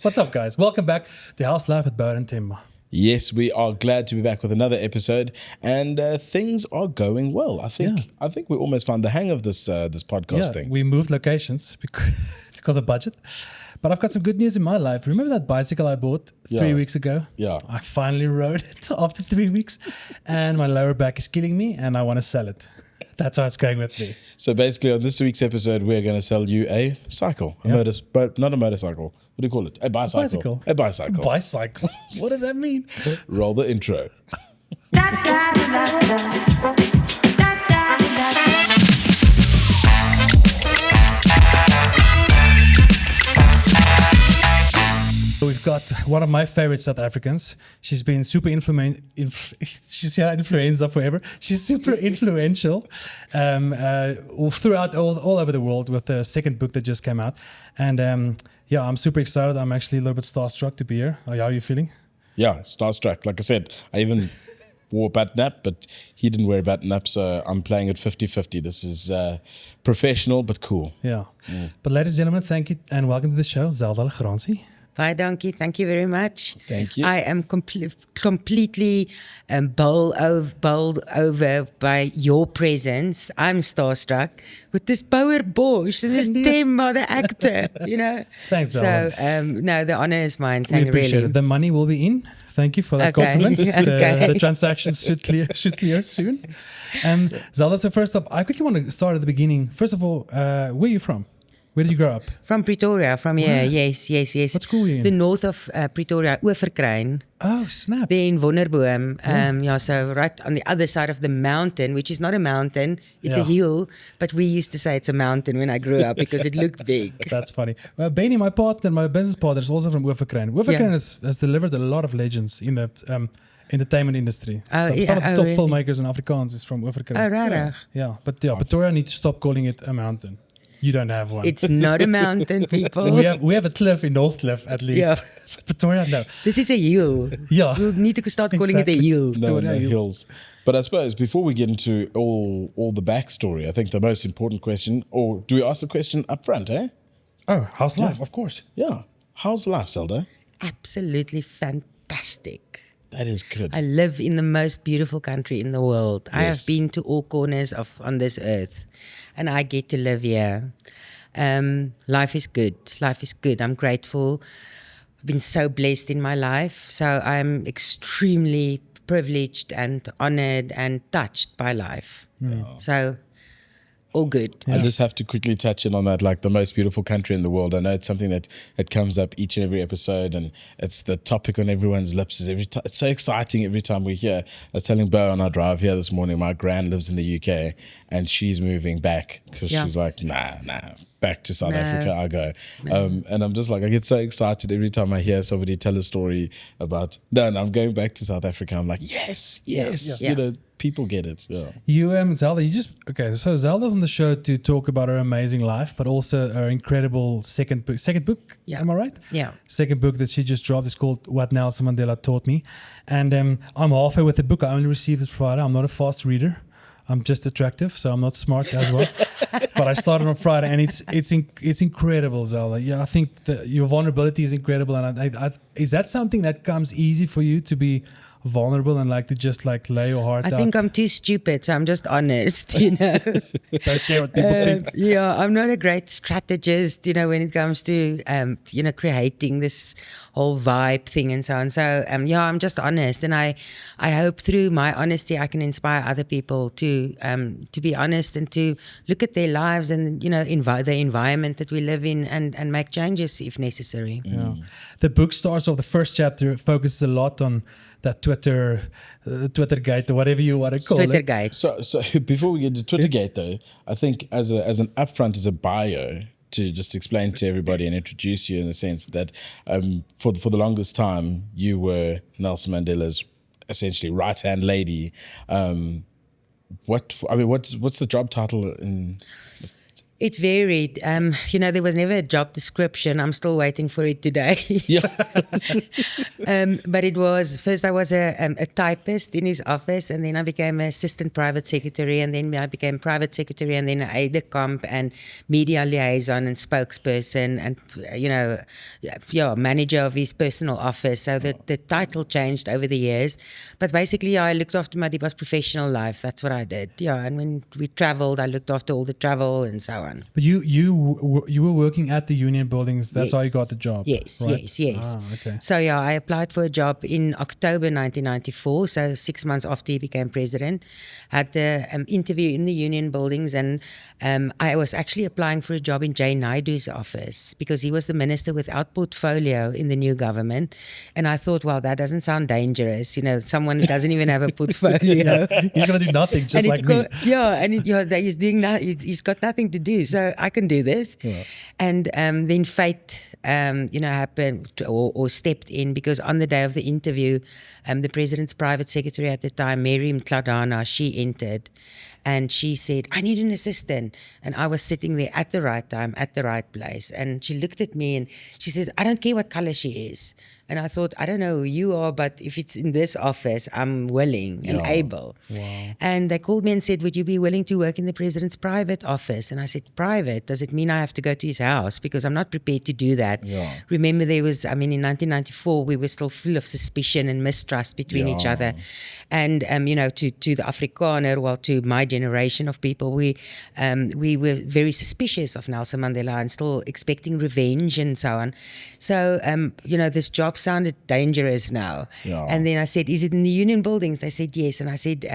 What's up, guys? Welcome back to House Life with Bouwer and Themba. Yes, we are glad to be back with another episode, and things are going well. I think we almost found the hang of this podcast thing. We moved locations because of budget. But I've got some good news in my life. Remember that bicycle I bought 3 weeks ago? Yeah. I finally rode it after 3 weeks, and my lower back is killing me, and I want to sell it. That's how it's going with me. So basically, on this week's episode, we're going to sell you a cycle, but not a motorcycle. What do you call it? A bicycle. A bicycle. Bicycle. What does that mean? Roll the intro. We've got one of my favorite South Africans. She's been super she's had influenza forever. She's super influential throughout all over the world with the second book that just came out. And I'm super excited. I'm actually a little bit starstruck to be here. How are you feeling? Yeah, starstruck. Like I said, I even wore a button up, but he didn't wear a button up, so I'm playing it 50-50. This is professional but cool. Yeah. But ladies and gentlemen, thank you and welcome to the show, Zelda La Grange. Bye, donkey. Thank you very much. Thank you. I am completely bowled over by your presence. I'm starstruck with this Bouwer Bosch and this Themba, the actor, you know. Thanks, Zelda. So, no, the honor is mine. We appreciate it. The money will be in. Thank you for that compliment. The transactions should clear soon. Zelda, so first up, I quickly want to start at the beginning. First of all, where are you from? Where did you grow up? From Pretoria, from here. Yes. What school were you in? The north of Pretoria, Oeverkruin. Oh, snap. There in Wonderboom. So right on the other side of the mountain, which is not a mountain, it's a hill. But we used to say it's a mountain when I grew up because it looked big. That's funny. Well, Benny, my business partner, is also from Oeverkruin. Oeverkruin has delivered a lot of legends in the entertainment industry. Some of the top filmmakers in Afrikaans is from Oeverkruin. Oh, right. Yeah, but Pretoria needs to stop calling it a mountain. You don't have one. It's not a mountain, people. we have a cliff in North Cliff, at least. Yeah. Pretoria, no. This is a hill. Yeah. You need to start calling it a hill. No hills. But I suppose before we get into all the backstory, I think the most important question, or do we ask the question up front, eh? Oh, how's life? Of course. Yeah. How's life, Zelda? Absolutely fantastic. That is good. I live in the most beautiful country in the world. Yes. I have been to all corners on this earth, and I get to live here. Life is good. Life is good. I'm grateful. I've been so blessed in my life. So I'm extremely privileged and honored and touched by life. So all good. I just have to quickly touch in on that, like the most beautiful country in the world. I know it's something that comes up each and every episode, and it's the topic on everyone's lips. It's so exciting every time we hear. I was telling Bo on our drive here this morning, my gran lives in the UK, and she's moving back because she's like, nah, back to South Africa I go. And I'm just like, I get so excited every time I hear somebody tell a story about, I'm going back to South Africa. I'm like, yes. You know, people get it. Yeah. You, Zelda, so Zelda's on the show to talk about her amazing life, but also her incredible second book. Yeah. Am I right? Yeah. Second book that she just dropped is called What Nelson Mandela Taught Me. And I'm halfway with the book. I only received it Friday. I'm not a fast reader. I'm just attractive, so I'm not smart as well. But I started on Friday, and it's incredible, Zelda. Yeah, I think your vulnerability is incredible, and is that something that comes easy for you to be vulnerable and like to just like lay your heart out? I think I'm too stupid, so I'm just honest, you know. Don't care what people think. Yeah, I'm not a great strategist, you know, when it comes to, creating this whole vibe thing and so on. So, I'm just honest, and I hope through my honesty I can inspire other people to be honest and to look at their lives and, you know, the environment that we live in and make changes if necessary. Yeah. The book starts off, the first chapter focuses a lot on that Twitter gate or whatever you want to call Twitter it. gate. So before we get to Twitter gate though, I think as an upfront, as a bio, to just explain to everybody and introduce you in the sense that for the longest time you were Nelson Mandela's essentially right-hand lady. What's the job title in? It varied. There was never a job description. I'm still waiting for it today. Yeah. But it was, first I was a typist in his office, and then I became an assistant private secretary, and then I became private secretary, and then an aide-de-camp and media liaison and spokesperson and, manager of his personal office. So the title changed over the years. But basically, I looked after Madiba's professional life. That's what I did. Yeah, and when we traveled, I looked after all the travel and so on. But you were working at the union buildings. That's how you got the job. Yes, right? yes. Okay. So yeah, I applied for a job in October 1994. So 6 months after he became president, had the interview in the union buildings, and I was actually applying for a job in Jay Naidu's office because he was the minister without portfolio in the new government, and I thought, well, that doesn't sound dangerous. Someone who doesn't even have a portfolio. He's gonna do nothing, just like me. He's doing he's got nothing to do, so I can do this. Yeah. And then fate, happened or stepped in, because on the day of the interview, the president's private secretary at the time, Mary Mtladana, she entered. And she said, I need an assistant. And I was sitting there at the right time, at the right place. And she looked at me and she says, I don't care what color she is. And I thought, I don't know who you are, but if it's in this office, I'm willing and able. Wow. And they called me and said, would you be willing to work in the president's private office? And I said, private? Does it mean I have to go to his house? Because I'm not prepared to do that. Yeah. Remember, in 1994, we were still full of suspicion and mistrust between each other. And, to the Afrikaner, to my generation of people, we were very suspicious of Nelson Mandela and still expecting revenge and so on. So, this job sounded dangerous now. Yeah. And then I said, is it in the union buildings? They said yes. And I said,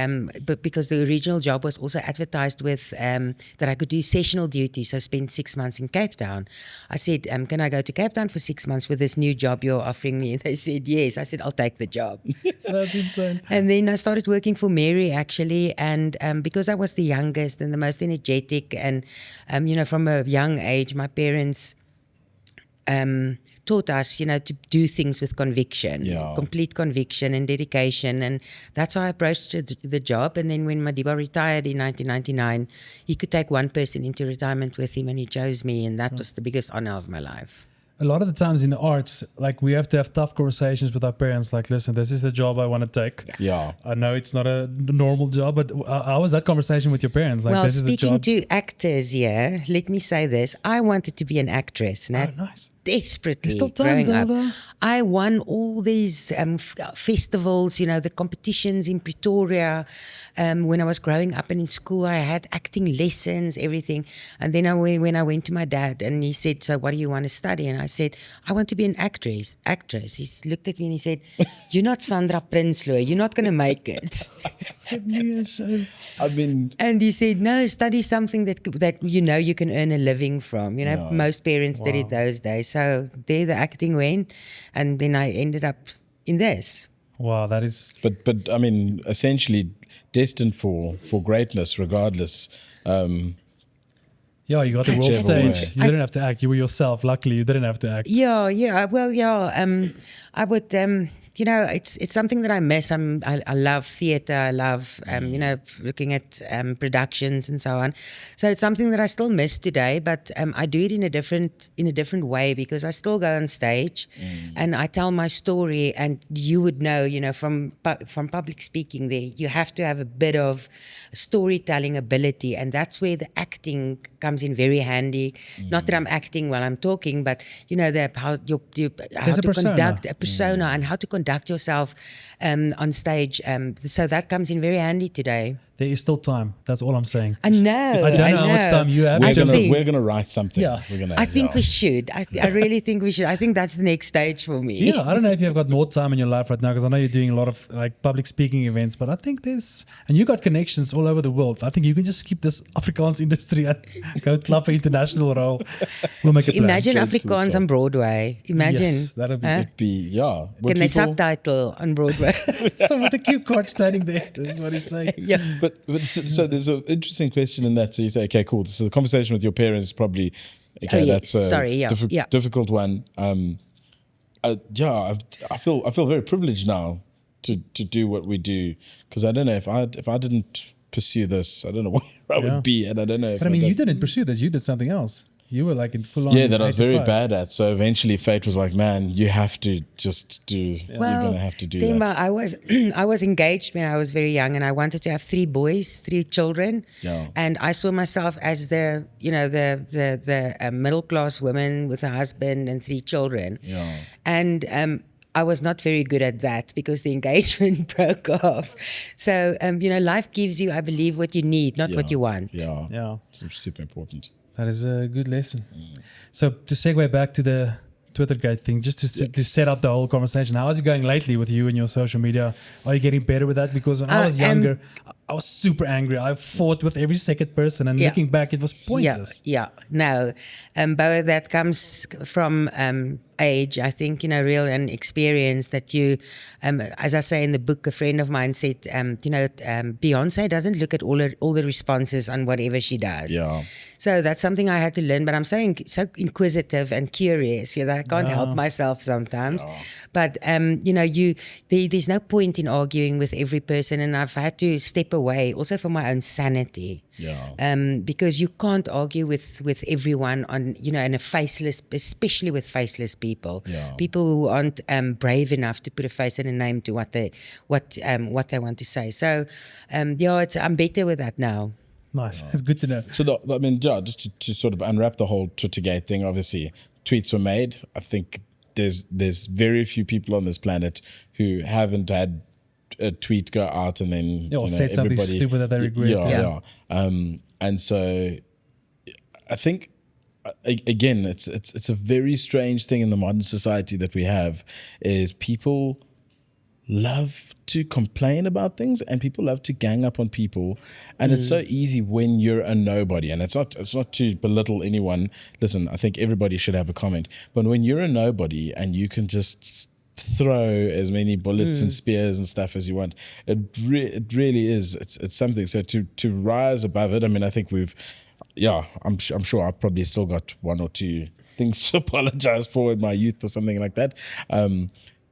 but because the original job was also advertised with that I could do sessional duty, so spend 6 months in Cape Town. I said, can I go to Cape Town for 6 months with this new job you're offering me? They said yes. I said, I'll take the job. That's insane. And then I started working for Mary, actually, and because I was the youngest and the most energetic, and from a young age, my parents taught us, to do things with conviction, complete conviction and dedication. And that's how I approached the job. And then when Madiba retired in 1999, he could take one person into retirement with him, and he chose me. And that was the biggest honor of my life. A lot of the times in the arts, like, we have to have tough conversations with our parents. Like, listen, this is the job I want to take. Yeah. I know it's not a normal job, but how was that conversation with your parents? Like, well, this is the speaking job. to actors here, let me say this. I wanted to be an actress. Oh, nice. Desperately There's still time, growing Zelda. up. I won all these festivals, the competitions in Pretoria. When I was growing up and in school, I had acting lessons, everything. And then when I went to my dad, and he said, so what do you want to study? And I said, I want to be an actress. He looked at me and he said, you're not Sandra Prinsloo. You're not going to make it. And he said, no, study something that you can earn a living from. Most parents did it those days. So there the acting went, and then I ended up in this. Wow, that is... But essentially destined for greatness regardless. Yeah, you got the world stage. You didn't have to act. You were yourself. Luckily, you didn't have to act. Yeah. Well, yeah. I would... it's something that I miss. I love theatre. I love, looking at productions and so on. So it's something that I still miss today, but I do it in a different way, because I still go on stage and I tell my story. And you would know, from public speaking, there you have to have a bit of storytelling ability, and that's where the acting comes in very handy. Not that I'm acting while I'm talking, but how to conduct a persona and how to conduct yourself on stage. So that comes in very handy today. There is still time. That's all I'm saying. I know. I don't know how much time you have. We're gonna write something. Yeah. I think we should. I really think we should. I think that's the next stage for me. Yeah, I don't know if you've got more time in your life right now, because I know you're doing a lot of public speaking events, but I think and you got connections all over the world. I think you can just keep this Afrikaans industry and go club an international role. We'll make it. Imagine Afrikaans on Broadway. Imagine. Yes, that'd be Can they subtitle on Broadway? So with the cue card standing there, this is what he's saying. Yeah. But so there's an interesting question in that. So you say, okay, cool. So the conversation with your parents is probably, okay, that's a difficult one. I feel very privileged now to do what we do, because I don't know if I didn't pursue this. I don't know where I would be, and I don't know. If But I mean, you didn't pursue this. You did something else. You were like in full on. Yeah, that I was very 8 to 5. bad at. So eventually, fate was like, "Man, you have to just do. You're gonna have to do Themba, that." I was I was engaged when I was very young, and I wanted to have 3 boys, 3 children. Yeah. And I saw myself as the middle class woman with a husband and 3 children. Yeah. And I was not very good at that because the engagement broke off. So life gives you, I believe, what you need, not what you want. Yeah. Yeah. It's super important. That is a good lesson. So to segue back to the Twittergate thing, just to set up the whole conversation, how is it going lately with you and your social media? Are you getting better with that? Because when I was younger, I was super angry. I fought with every second person, and looking back, it was pointless. Yeah. No, Bouwer, that comes from age, I think, real and experience that you, as I say in the book, a friend of mine said, Beyonce doesn't look at all the responses on whatever she does. Yeah. So that's something I had to learn, but I'm so inquisitive and curious, that I can't help myself sometimes. Yeah. But, there's no point in arguing with every person, and I've had to step away also for my own sanity. Yeah. Because you can't argue with everyone on, in a faceless, especially with faceless people. Yeah. People who aren't brave enough to put a face and a name to what they want to say. So, I'm better with that now. Nice. It's good to know. So, just to sort of unwrap the whole Twittergate thing, obviously, tweets were made. I think there's very few people on this planet who haven't had a tweet go out and then said something stupid that they regret. Yeah. And so I think again, it's a very strange thing in the modern society that we have is people love to complain about things and people love to gang up on people, and it's so easy when you're a nobody. And it's not to belittle anyone. Listen, I think everybody should have a comment, but when you're a nobody and you can just throw as many bullets and spears and stuff as you want, it really is. It's something. So to rise above it. I mean, I think I'm sure I've probably still got 1 or 2 things to apologize for in my youth or something like that.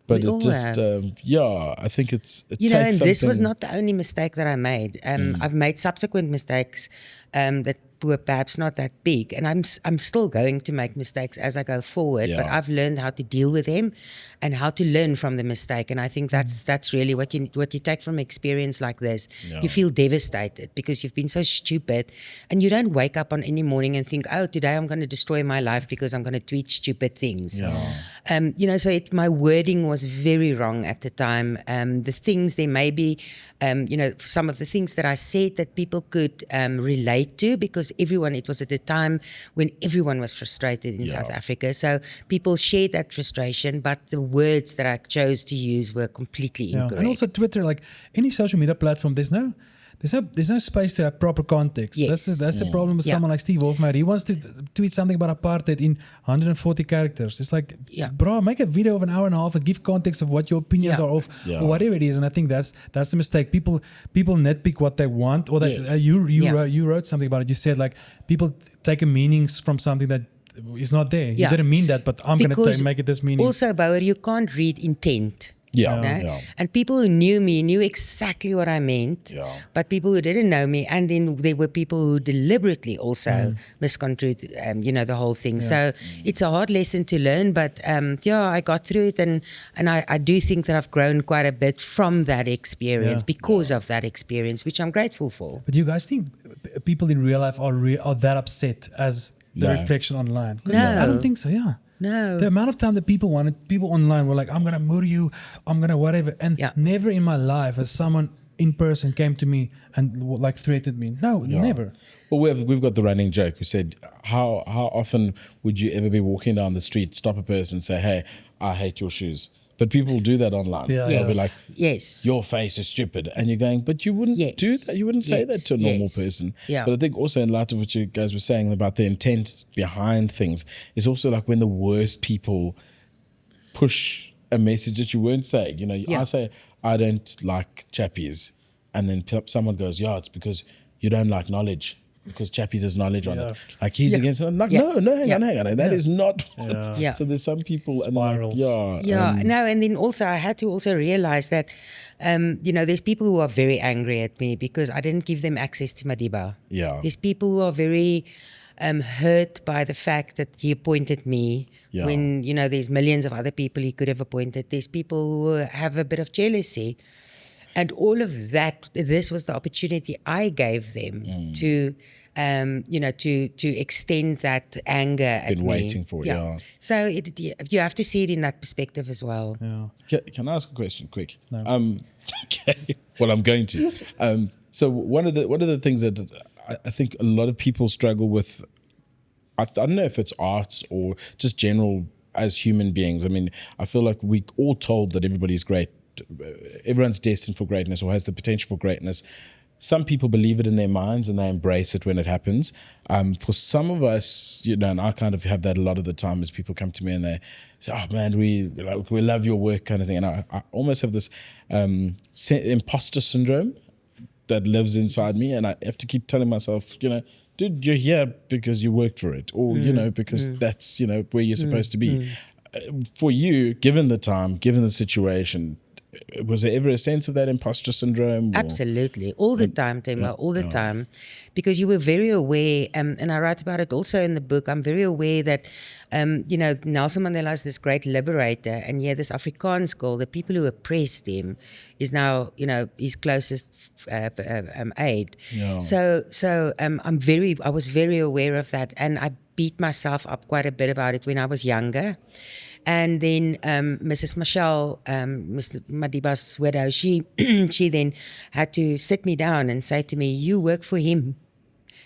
But it just, I think it takes and something. this was not the only mistake that I made. I've made subsequent mistakes that were perhaps not that big, and I'm still going to make mistakes as I go forward. But I've learned how to deal with them and how to learn from the mistake. And I think that's really what you take from experience like this. Yeah. You feel devastated because you've been so stupid, and you don't wake up on any morning and think, oh, today I'm going to destroy my life because I'm going to tweet stupid things. Yeah. So my wording was very wrong at the time. The things there may be, some of the things that I said that people could relate to, because it was at a time when everyone was frustrated in South Africa. So people shared that frustration, but the words that I chose to use were completely incorrect. And also Twitter, like any social media platform, there's no space to have proper context. Yes. That's the problem with someone like Steve Hofmeyr. He wants to tweet something about apartheid in 140 characters. It's like, bro, make a video of an hour and a half and give context of what your opinions are of or whatever it is. And I think that's the mistake. People nitpick what they want, or that you wrote something about it. You said like people take a meaning from something that is not there. You didn't mean that, but I'm going to make it this meaning. Also, Bouwer, you can't read intent. Yeah. And people who knew me knew exactly what I meant, but people who didn't know me, and then there were people who deliberately also misconstrued, the whole thing. So it's a hard lesson to learn, but I got through it, and I do think that I've grown quite a bit from that experience because of that experience, which I'm grateful for. But do you guys think people in real life are that upset as the reflection online? No. I don't think so. Yeah. No. The amount of time that people online were like, I'm going to murder you, I'm going to whatever. And never in my life has someone in person came to me and like threatened me. No, never. Well, we've got the running joke who said, how often would you ever be walking down the street, stop a person and say, hey, I hate your shoes? But people do that online. Yeah. They'll be like, your face is stupid. And you're going, but you wouldn't do that. You wouldn't say that to a normal person. Yeah. But I think also in light of what you guys were saying about the intent behind things, it's also like when the worst people push a message that you weren't saying. I say, I don't like chappies. And then someone goes, it's because you don't like knowledge. because Chappie's his knowledge on Yeah. it. Like he's Yeah. against it. Like, Yeah. no, hang Yeah. on. That is not what. Yeah. Yeah. So there's some people Spirals. and Yeah, no, and then also I had to also realize that, there's people who are very angry at me because I didn't give them access to Madiba. Yeah. There's people who are very hurt by the fact that he appointed me Yeah. when, there's millions of other people he could have appointed. There's people who have a bit of jealousy. And all of that, this was the opportunity I gave them to, to extend that anger at Been me. waiting for it, yeah. So you have to see it in that perspective as well. Yeah. Can I ask a question quick? No. Okay. Well, I'm going to. So one of the things that I think a lot of people struggle with, I don't know if it's arts or just general as human beings. I mean, I feel like we all told that everybody's great. Everyone's destined for greatness or has the potential for greatness. Some people believe it in their minds and they embrace it when it happens. For some of us, and I kind of have that a lot of the time as people come to me and they say, "Oh man, we love your work," kind of thing. And I almost have this imposter syndrome that lives inside me, and I have to keep telling myself, dude, you're here because you worked for it, or because that's where you're supposed to be. For you, given the time, given the situation, was there ever a sense of that imposter syndrome? Absolutely. All the time, Themba, all the time. Because you were very aware, and I write about it also in the book, I'm very aware that, Nelson Mandela is this great liberator, and this Afrikaans girl, the people who oppressed him, is now, his closest aide. Yeah. So I was very aware of that, and I beat myself up quite a bit about it when I was younger. And then Mrs. Michelle, Mr. Madiba's widow, she then had to sit me down and say to me, "You work for him.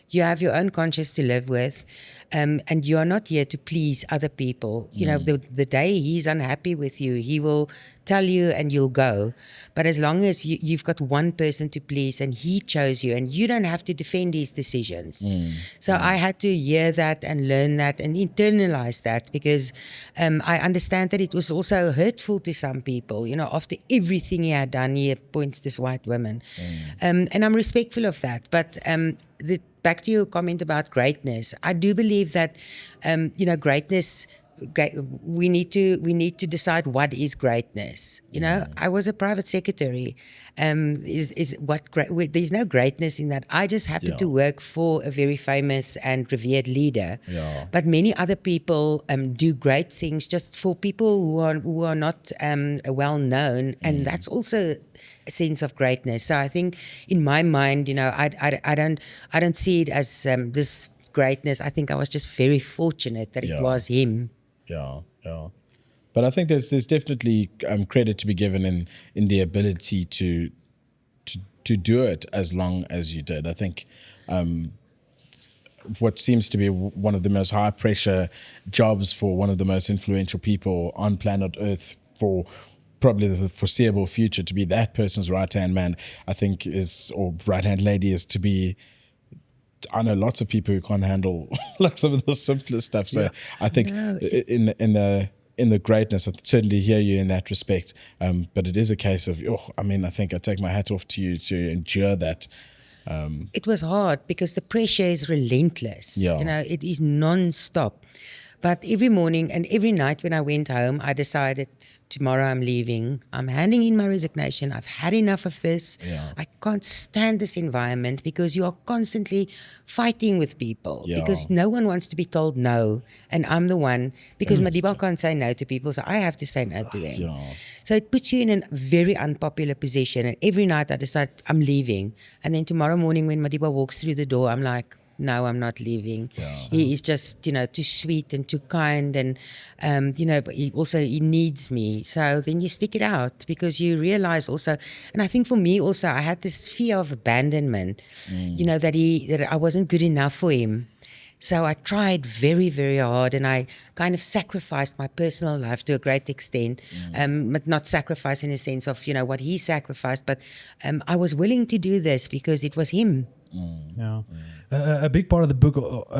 You have your own conscience to live with, and you are not here to please other people. The day he's unhappy with you, he will tell you and you'll go. But as long as you've got one person to please and he chose you, and you don't have to defend his decisions." So I had to hear that and learn that and internalize that, because I understand that it was also hurtful to some people. After everything he had done, he appoints this white woman. And I'm respectful of that. But back to your comment about greatness, I do believe that, greatness, we need to decide what is greatness. I was a private secretary. There's no greatness in that. I just happened to work for a very famous and revered leader. Yeah. But many other people do great things just for people who are not well known, and that's also a sense of greatness. So I think, in my mind, I don't see it as this greatness. I think I was just very fortunate that it was him. Yeah. But I think there's definitely credit to be given in the ability to do it as long as you did. I think what seems to be one of the most high pressure jobs for one of the most influential people on planet Earth for probably the foreseeable future, to be that person's right-hand man, I think or right-hand lady, is to be. I know lots of people who can't handle like some of the simplest stuff. So I think in the greatness, I certainly hear you in that respect. But it is a case of, I think I take my hat off to you to endure that. It was hard because the pressure is relentless. Yeah. It is non-stop. But every morning and every night when I went home, I decided, tomorrow I'm leaving. I'm handing in my resignation. I've had enough of this. Yeah. I can't stand this environment, because you are constantly fighting with people. Yeah. Because no one wants to be told no. And I'm the one, because Madiba can't say no to people, so I have to say no to them. Yeah. So it puts you in a very unpopular position. And every night I decide I'm leaving. And then tomorrow morning when Madiba walks through the door, I'm like, no, I'm not leaving. Yeah. He is just, too sweet and too kind, and, but he needs me. So then you stick it out, because you realize also, and I think for me also, I had this fear of abandonment, that I wasn't good enough for him. So I tried very, very hard, and I kind of sacrificed my personal life to a great extent, but not sacrifice in a sense of, what he sacrificed, but I was willing to do this because it was him. Yeah. A big part of the book,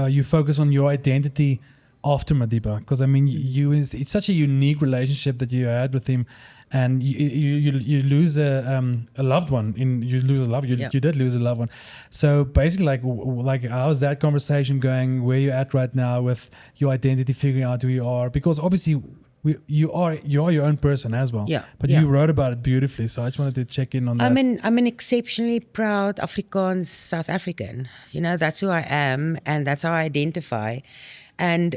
you focus on your identity after Madiba? Because I mean, it's such a unique relationship that you had with him, and you lose a loved one. You did lose a loved one. So basically, like how's that conversation going? Where you at right now with your identity, figuring out who you are? Because obviously, you are your own person as well. Yeah. But you wrote about it beautifully. So I just wanted to check in on that. I'm an exceptionally proud Afrikaans South African. You know, that's who I am, and that's how I identify. And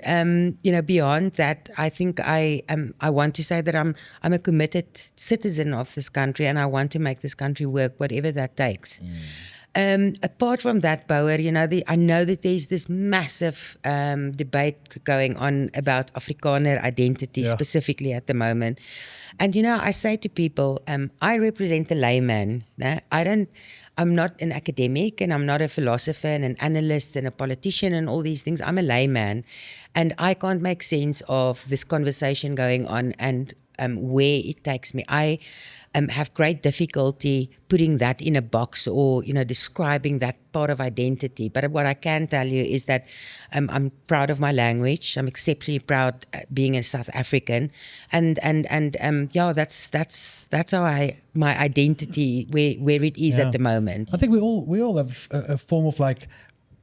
you know, beyond that, I think I want to say that I'm a committed citizen of this country, and I want to make this country work, whatever that takes. Apart from that, Bouwer, you know, I know that there's this massive debate going on about Afrikaner identity specifically at the moment. And, you know, I say to people, I represent the layman. No? I'm not an academic, and I'm not a philosopher and an analyst and a politician and all these things. I'm a layman, and I can't make sense of this conversation going on and where it takes me. I have great difficulty putting that in a box or, you know, describing that part of identity. But what I can tell you is that I'm proud of my language. I'm exceptionally proud being a South African, and yeah, that's how my identity where it is at the moment. I think we all have a form of like,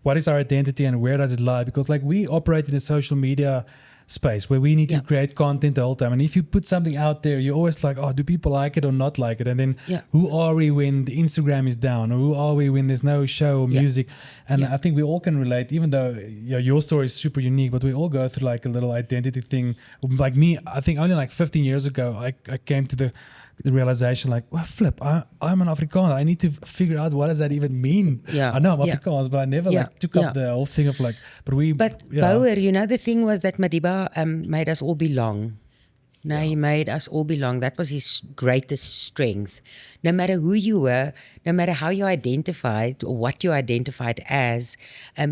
what is our identity and where does it lie? Because like we operate in a social media space where we need to create content the whole time, and if you put something out there, you're always like, oh, do people like it or not like it? And then who are we when the Instagram is down, or who are we when there's no show or music? And I think we all can relate, even though your story is super unique, but we all go through like a little identity thing. Like me, I think only like 15 years ago I came to the realization, like, well, flip, I'm an Afrikaner. I need to figure out what does that even mean. I know I'm Afrikaans, but I never like took up the whole thing of like, But Bouwer, you know, the thing was that Madiba made us all belong. No, he made us all belong. That was his greatest strength. No matter who you were, no matter how you identified or what you identified as,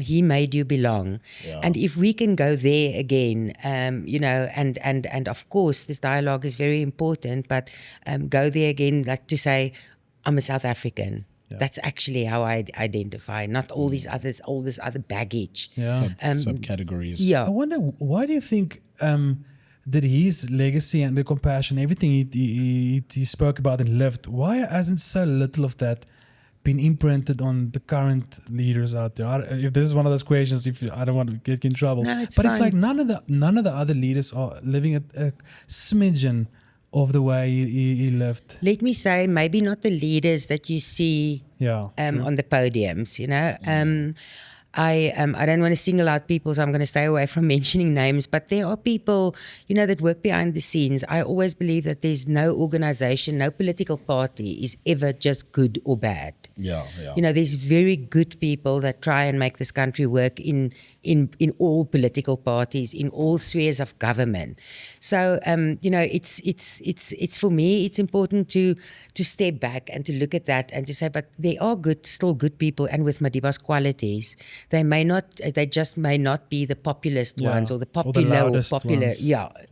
he made you belong. And if we can go there again, you know, and of course this dialogue is very important, but go there again, like to say, I'm a South African. That's actually how I identify, not all these others, all this other baggage. Subcategories. I wonder, why do you think that his legacy and the compassion, everything he spoke about and lived, why hasn't so little of that been imprinted on the current leaders out there? If this is one of those questions, I don't want to get in trouble, it's it's like none of the other leaders are living a smidgen of the way he lived. Let me say, maybe not the leaders that you see on the podiums, you know. I don't want to single out people, so I'm going to stay away from mentioning names, but there are people, you know, that work behind the scenes. I always believe that there's no organization, no political party is ever just good or bad. You know, there's very good people that try and make this country work in all political parties, in all spheres of government. So, you know, it's for me, it's important to step back and to look at that and to say, but there are still good people, and with Madiba's qualities, they just may not be the populist ones or the popular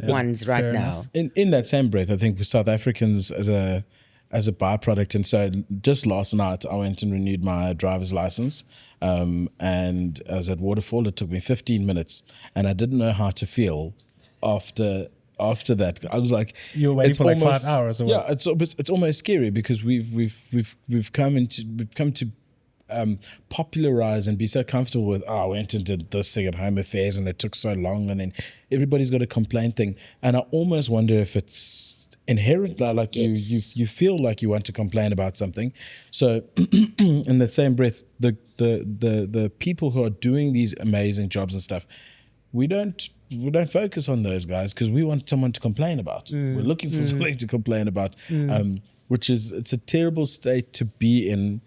ones right now. In that same breath, I think with South Africans as a byproduct, and so just last night I went and renewed my driver's license, and I was at Waterfall. It took me 15 minutes, and I didn't know how to feel after that. I was like, you were waiting for like 5 hours. Or what? It's almost scary, because we've come to popularize and be so comfortable with, I went and did this thing at Home Affairs and it took so long, and then everybody's got a complaint thing, and I almost wonder if it's inherent, like you feel like you want to complain about something. So in the same breath, the people who are doing these amazing jobs and stuff, we don't focus on those guys because we want someone to complain about. We're looking for something to complain about, it's a terrible state to be in.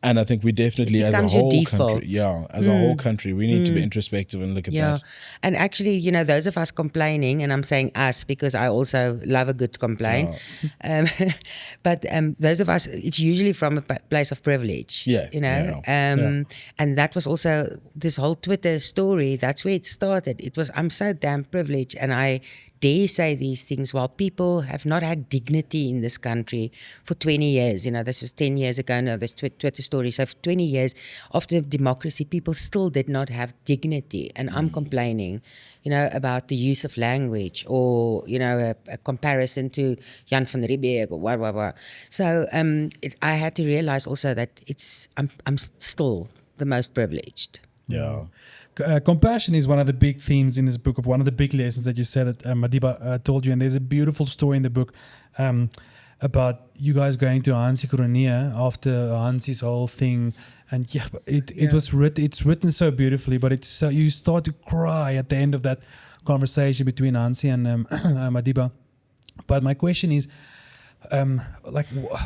And I think we definitely, as a whole country, as a whole country, we need to be introspective and look at that. And actually, you know, those of us complaining, and I'm saying us because I also love a good complaint, but those of us, it's usually from a place of privilege, you know. And that was also this whole Twitter story. That's where it started. It was, I'm so damn privileged, and I dare say these things while people have not had dignity in this country for 20 years. You know, this was 10 years ago. No, this Twitter story story. So for 20 years after democracy, people still did not have dignity. And I'm complaining, about the use of language or, a comparison to Jan van Riebeeck or blah. So I had to realize also that I'm still the most privileged. Yeah. Compassion is one of the big themes in this book, of one of the big lessons that you said that Madiba told you. And there's a beautiful story in the book about you guys going to Hansie Coronia after Hansie's whole thing. And it's written so beautifully, but it's so, you start to cry at the end of that conversation between Hansie and Madiba. But my question is,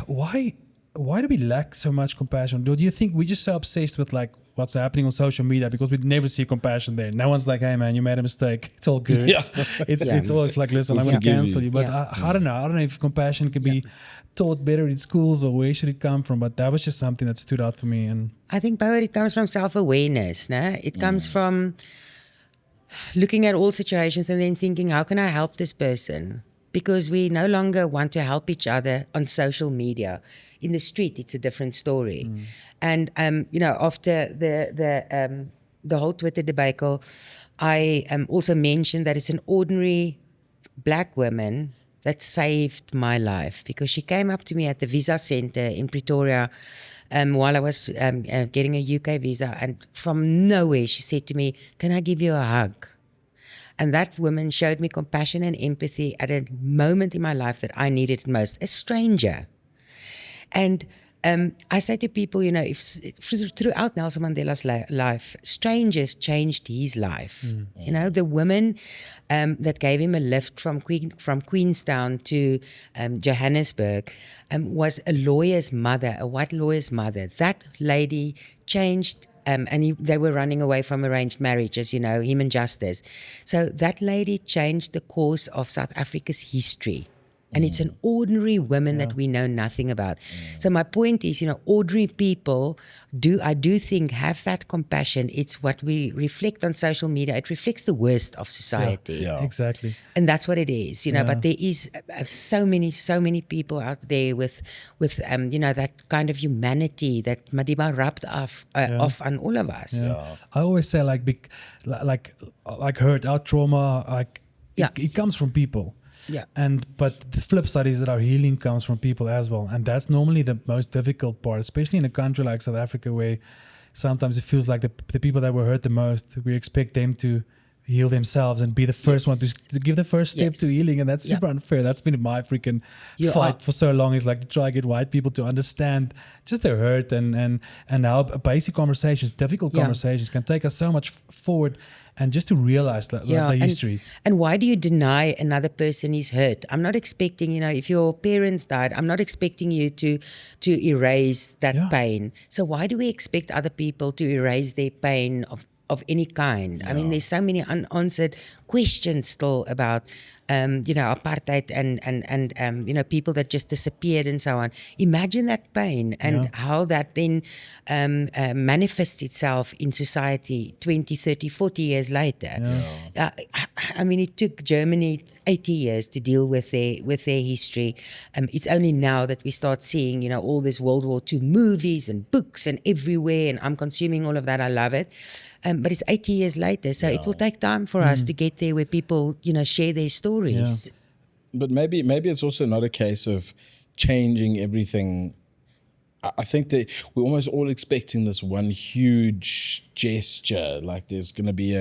why do we lack so much compassion? Do you think we're just so obsessed with like what's happening on social media because we never see compassion there? No one's like, hey man, you made a mistake. It's all good. It's always like, listen, I'm going to cancel you. But I don't know. I don't know if compassion can be taught better in schools or where should it come from. But that was just something that stood out for me. And I think, Bouwer, it comes from self-awareness. No? It comes from looking at all situations and then thinking, how can I help this person? Because we no longer want to help each other on social media. In the street, it's a different story. And, after the whole Twitter debacle, I also mentioned that it's an ordinary black woman that saved my life, because she came up to me at the visa center in Pretoria while I was getting a UK visa. And from nowhere, she said to me, can I give you a hug? And that woman showed me compassion and empathy at a moment in my life that I needed it most, a stranger. And I say to people, if throughout Nelson Mandela's life, strangers changed his life. The woman that gave him a lift from Queenstown to Johannesburg was a lawyer's mother, a white lawyer's mother. That lady changed. They were running away from arranged marriages, him and Justice. So that lady changed the course of South Africa's history. And it's an ordinary woman that we know nothing about. So my point is, ordinary people I do think have that compassion. It's what we reflect on social media. It reflects the worst of society. Yeah. exactly. And that's what it is, but there is so many people out there with that kind of humanity that Madiba rubbed off on all of us. I always say like hurt, our trauma, it comes from people. Yeah. But the flip side is that our healing comes from people as well. And that's normally the most difficult part, especially in a country like South Africa, where sometimes it feels like the people that were hurt the most, we expect them to heal themselves and be the first one to give the first step to healing. And that's super unfair. That's been my freaking fight for so long, is like to try to get white people to understand just their hurt and how basic conversations, difficult conversations can take us so much forward. And just to realize that the history. And why do you deny another person is hurt? I'm not expecting, if your parents died, I'm not expecting you to erase that pain. So why do we expect other people to erase their pain of any kind? I mean, there's so many unanswered questions still about apartheid and people that just disappeared and so on. Imagine that pain and how that then manifests itself in society 20, 30, 40 years later. I mean, it took Germany 80 years to deal with their history. It's only now that we start seeing, all this World War II movies and books and everywhere, and I'm consuming all of that. I love it. But it's 80 years later, so it will take time for us to get there where people, share their stories. But maybe it's also not a case of changing everything. I think that we're almost all expecting this one huge gesture, like there's going to be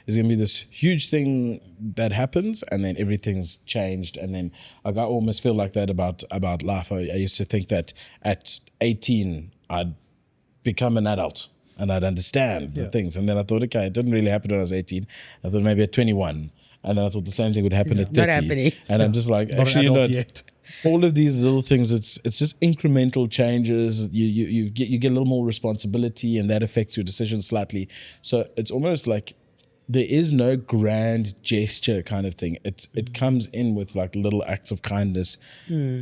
this huge thing that happens, and then everything's changed. And then I almost feel like that about life. I used to think that at 18 I'd become an adult and I'd understand the things. And then I thought, okay, it didn't really happen when I was 18. I thought maybe at 21. And then I thought the same thing would happen at 30. Not happening. And I'm just like, actually, yet. All of these little things, it's just incremental changes. You get a little more responsibility, and that affects your decisions slightly. So it's almost like there is no grand gesture kind of thing. It comes in with like little acts of kindness,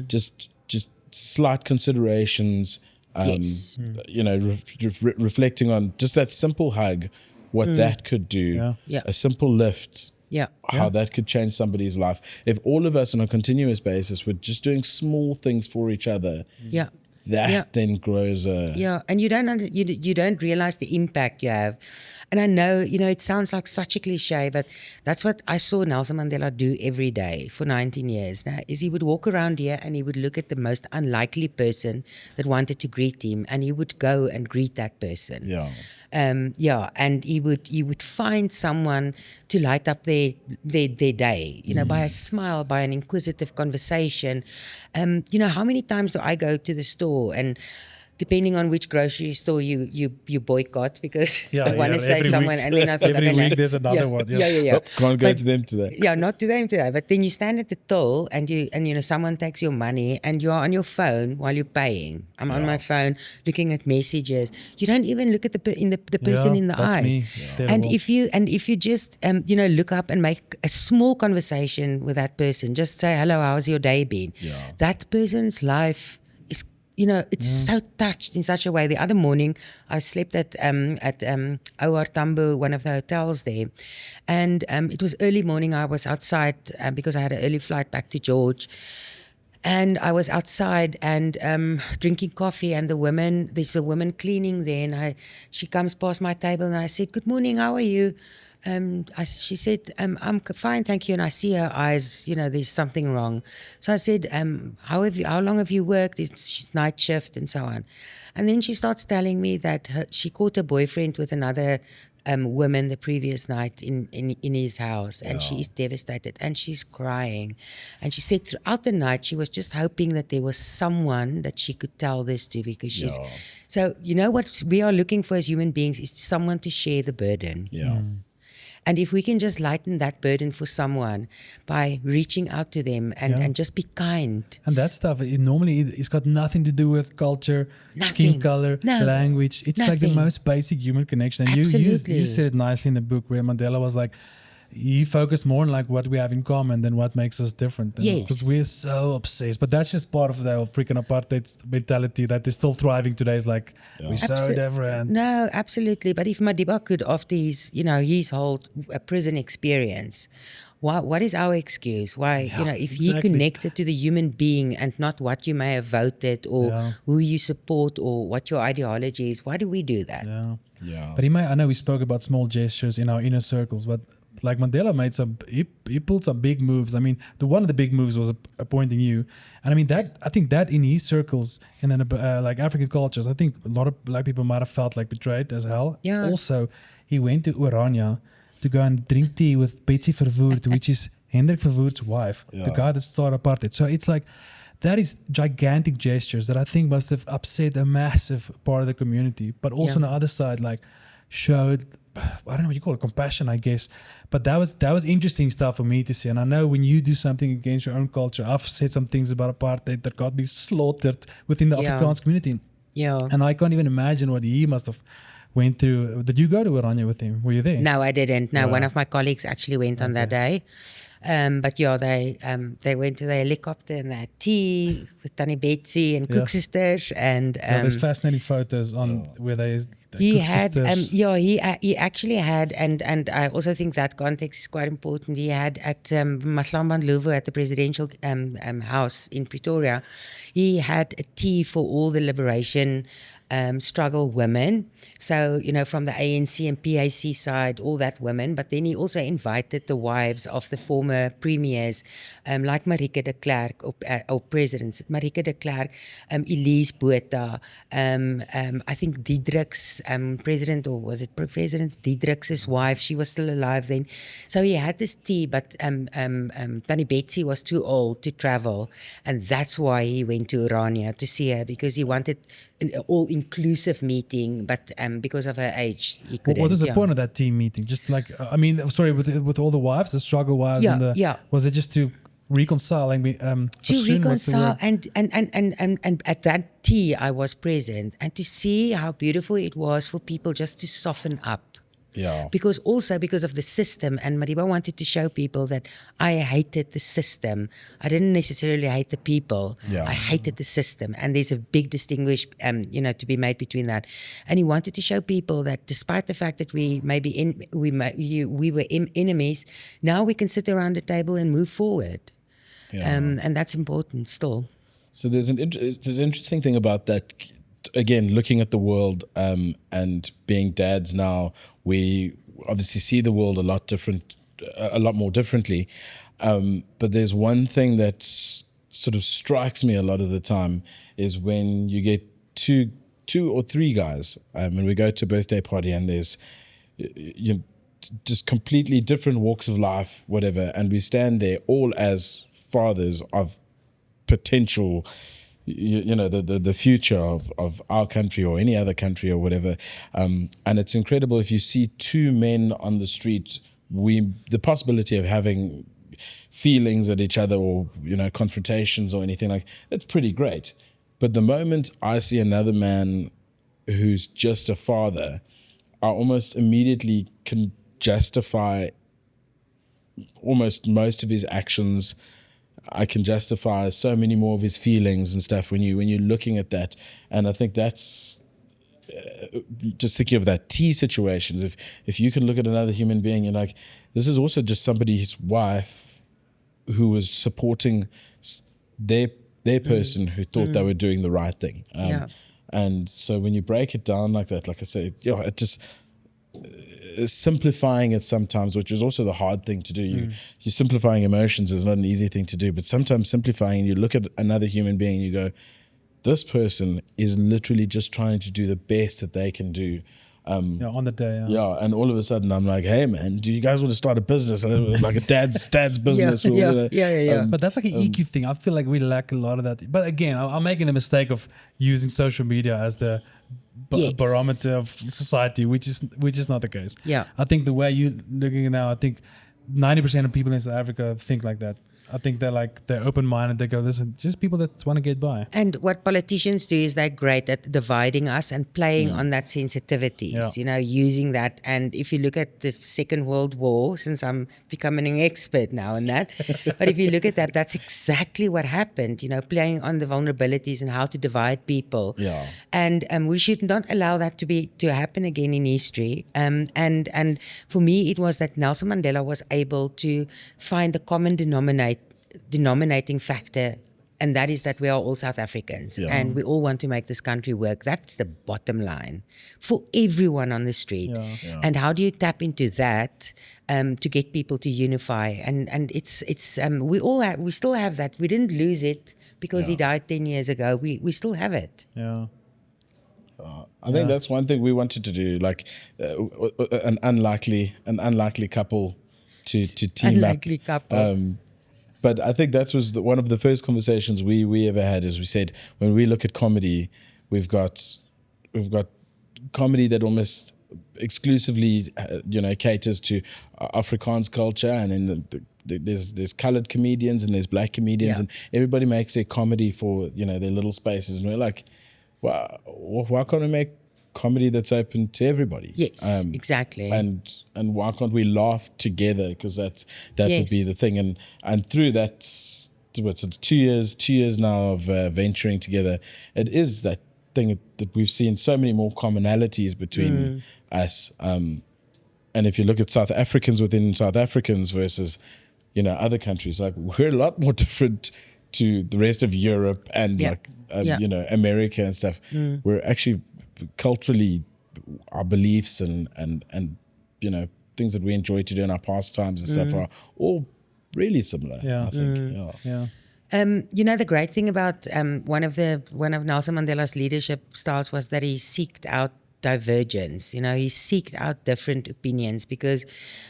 just slight considerations. Reflecting on just that simple hug, what that could do, a simple lift, how that could change somebody's life. If all of us on a continuous basis were just doing small things for each other, that then grows a... Yeah, and you don't realize the impact you have. And I know, it sounds like such a cliche, but that's what I saw Nelson Mandela do every day for 19 years now, is he would walk around here and he would look at the most unlikely person that wanted to greet him, and he would go and greet that person. Yeah. And he would find someone to light up their day, by a smile, by an inquisitive conversation. How many times do I go to the store, and depending on which grocery store you boycott, because I want to say someone, and then I thought, every week there's another one. Yeah. Can't go to them today. Yeah, not to them today. But then you stand at the till, and someone takes your money, and you're on your phone while you're paying. I'm on my phone looking at messages. You don't even look at the person in the that's eyes. Me. Yeah. And if you just look up and make a small conversation with that person, just say, hello, how's your day been? Yeah. That person's life is, it's so touched in such a way. The other morning, I slept at Bouwer and Themba, one of the hotels there, and it was early morning. I was outside because I had an early flight back to George, and I was outside and drinking coffee. And there's a woman cleaning there, and she comes past my table, and I said, "Good morning, how are you?" She said, I'm fine, thank you. And I see her eyes, there's something wrong. So I said, how long have you worked? It's night shift and so on. And then she starts telling me that she caught a boyfriend with another woman the previous night in his house, and she is devastated and she's crying. And she said throughout the night she was just hoping that there was someone that she could tell this to, because she's so what we are looking for as human beings is someone to share the burden. And if we can just lighten that burden for someone by reaching out to them and just be kind. And that stuff, it's got nothing to do with culture, skin color, language. It's like the most basic human connection. And you said it nicely in the book, where Mandela was like, you focus more on like what we have in common than what makes us different. Because we're so obsessed. But that's just part of the freaking apartheid mentality that is still thriving today. Is like, we're so different. No, absolutely. But if Madiba could, after his whole prison experience, what is our excuse? Why, if he connected to the human being and not what you may have voted or who you support or what your ideology is, why do we do that? But I know we spoke about small gestures in our inner circles, but like Mandela made he pulled some big moves. I mean, one of the big moves was appointing you. And I mean, I think that in his circles and then like African cultures, I think a lot of black people might have felt like betrayed as hell. Yeah. Also, he went to Oranje to go and drink tea with Betsy Verwoerd, which is Hendrik Verwoerd's wife, the guy that started apartheid. So it's like, that is gigantic gestures that I think must have upset a massive part of the community. But also on the other side, like showed, I don't know what you call it, compassion, I guess. But that was interesting stuff for me to see. And I know when you do something against your own culture, I've said some things about apartheid that got me slaughtered within the Afrikaans community. Yeah. And I can't even imagine what he must have went through. Did you go to Oranje with him? Were you there? No, I didn't. No, one of my colleagues actually went on that day. But they went to the helicopter and they had tea with Tannie Betsy and Cook Sisters, and there's fascinating photos on where he actually had, and I also think that context is quite important. He had at Mahlamba Ndlovu at the presidential house in Pretoria, he had a tea for all the liberation struggle women. So, from the ANC and PAC side, all that women. But then he also invited the wives of the former premiers, like Marieke de Klerk, or presidents, Marieke de Klerk, Elise Botha, I think Diederik's president, or was it President Diederik's wife? She was still alive then. So he had this tea, but Tannie Betsy was too old to travel. And that's why he went to Oranje to see her, because he wanted an all-inclusive meeting, but because of her age, he couldn't. What is the point of that team meeting? Just like, with all the wives, the struggle wives, was it just to reconcile? To reconcile, and at that tea, I was present, and to see how beautiful it was for people just to soften up. Yeah. Because of the system, and Madiba wanted to show people that I hated the system. I didn't necessarily hate the people. Yeah. I hated the system, and there's a big distinguish, to be made between that. And he wanted to show people that despite the fact that we were enemies, now we can sit around the table and move forward. Yeah. And that's important still. So there's an interesting thing about that. Again, looking at the world and being dads now, we obviously see the world a lot more differently. But there's one thing that sort of strikes me a lot of the time is when you get two or three guys and we go to a birthday party and there's just completely different walks of life, whatever, and we stand there all as fathers of potential, the future of our country or any other country or whatever. And it's incredible if you see two men on the street, the possibility of having feelings at each other or, confrontations or anything like, it's pretty great. But the moment I see another man who's just a father, I almost immediately can justify almost most of his actions. I can justify so many more of his feelings and stuff when you're looking at that. And I think that's just thinking of that tea situations. If you can look at another human being, you're like, this is also just somebody's wife who was supporting their person who thought they were doing the right thing. And so when you break it down like that, like I say, it just simplifying it sometimes, which is also the hard thing to do. You're simplifying emotions is not an easy thing to do, but sometimes simplifying, you look at another human being, you go, this person is literally just trying to do the best that they can do. On the day. And all of a sudden I'm like, hey man, do you guys want to start a business? Like a dad's business. But that's like an EQ thing. I feel like we lack a lot of that. But again, I'm making the mistake of using social media as the barometer of society, which is not the case. I think the way you're looking at now, I think 90% of people in South Africa think like that. I think they're open-minded. They go, listen, just people that want to get by. And what politicians do is they're great at dividing us and playing on that sensitivities, using that. And if you look at the Second World War, since I'm becoming an expert now in that, but if you look at that, that's exactly what happened, playing on the vulnerabilities and how to divide people. And we should not allow that to happen again in history. And for me, it was that Nelson Mandela was able to find the common denominating factor, and that is that we are all South Africans and we all want to make this country work. That's the bottom line for everyone on the street. And how do you tap into that to get people to unify? And it's we still have that. We didn't lose it because he died 10 years ago. We still have it. I think that's one thing we wanted to do, like an unlikely couple to team unlikely up. Couple. But I think that was one of the first conversations we ever had. Is we said, when we look at comedy, we've got comedy that almost exclusively caters to Afrikaans culture, and then there's colored comedians and there's black comedians, and everybody makes their comedy for their little spaces, and we're like, wow, why can't we make comedy that's open to everybody? Yes, exactly. And why can't we laugh together? Because that would be the thing. And through that, what's it, 2 years now of venturing together, it is that thing that we've seen so many more commonalities between us. And if you look at South Africans within South Africans versus other countries, like, we're a lot more different to the rest of Europe and America and stuff. We're actually culturally, our beliefs and things that we enjoy to do in our pastimes and stuff are all really similar. I think. The great thing about one of Nelson Mandela's leadership styles was that he seeked out divergence. He seeked out different opinions, because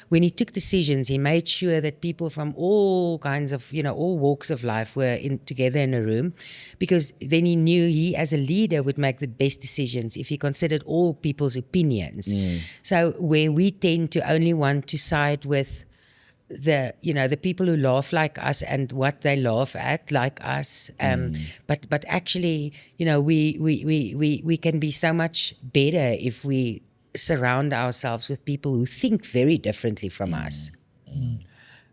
when he took decisions, he made sure that people from all kinds of, all walks of life were together in a room, because then he knew he as a leader would make the best decisions if he considered all people's opinions. So where we tend to only want to side with the people who laugh like us and what they laugh at like us, but actually we can be so much better if we surround ourselves with people who think very differently from us.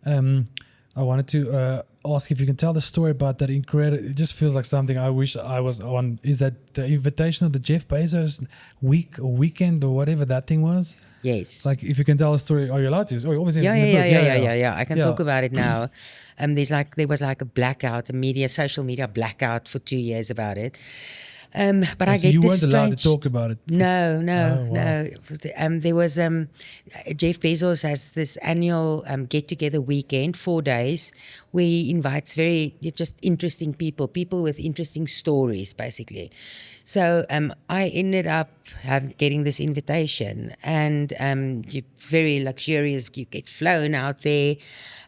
I wanted to ask if you can tell the story about that incredible, it just feels like something I wish I was on, is that the invitation of the Jeff Bezos weekend or whatever that thing was? Yes. Like, if you can tell a story, are you allowed to? Oh, obviously, Yeah, it's in the book. yeah. I can Yeah. talk about it now. There was like a blackout, social media blackout for 2 years about it. But I So get you this weren't allowed to strange. talk about it. No, Oh, wow. no. There was Jeff Bezos has this annual get together weekend, 4 days, where he invites just interesting people with interesting stories, basically. So I ended up getting this invitation, and you're very luxurious. You get flown out there.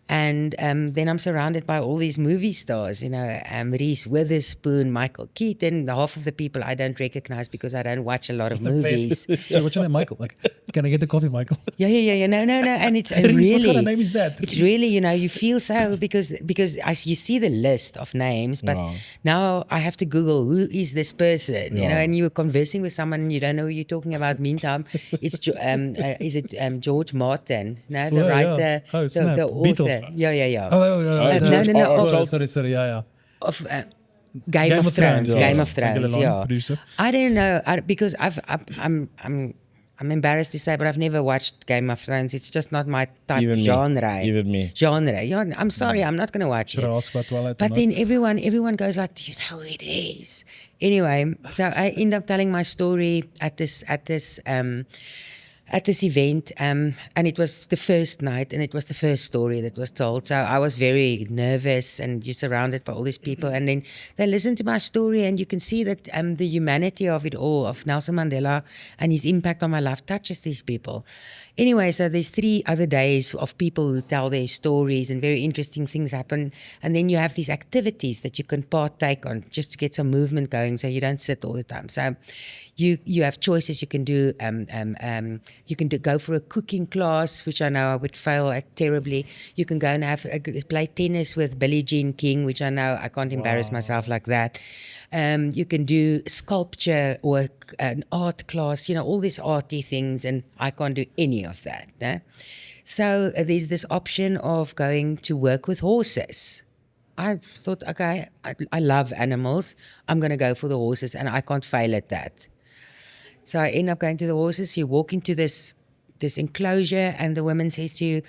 And then I'm surrounded by all these movie stars, Reese Witherspoon, Michael Keaton. Half of the people I don't recognize because I don't watch a lot of movies. So what's your name, Michael? Like, can I get the coffee, Michael? Yeah. No. And it's Reese, really, what kind of name is that? It's Reese? really, you feel so because you see the list of names, but now I have to Google who is this person, and you were conversing with someone and you don't know who you're talking about. Meantime, it's George Martin, no, the writer, Oh, snap. the author. Beatles. Yeah. No. Sorry. Yeah. Of Game of Thrones. yes. Game of Thank you, Thrones. Lelani, Yeah. producer. I don't know because I'm embarrassed to say, but I've never watched Game of Thrones. It's just not my type Even me. genre. Even me. Genre. Yeah, I'm sorry, I'm not going to watch Should it. I ask about Twilight? But then everyone goes like, do you know who it is? Anyway, so I end up telling my story at this event, and it was the first night, and it was the first story that was told. So I was very nervous, and you're surrounded by all these people, and then they listen to my story, and you can see that the humanity of it all, of Nelson Mandela and his impact on my life, touches these people. Anyway, so there's 3 other days of people who tell their stories, and very interesting things happen. And then you have these activities that you can partake on just to get some movement going, so you don't sit all the time. So you have choices. You can do go for a cooking class, which I know I would fail at terribly. You can go and play tennis with Billie Jean King, which I know I can't embarrass myself like that. You can do sculpture or an art class, all these arty things, and I can't do any of that. No? So there's this option of going to work with horses. I thought, okay, I love animals. I'm going to go for the horses, and I can't fail at that. So I end up going to the horses. You walk into this enclosure, and the woman says to you,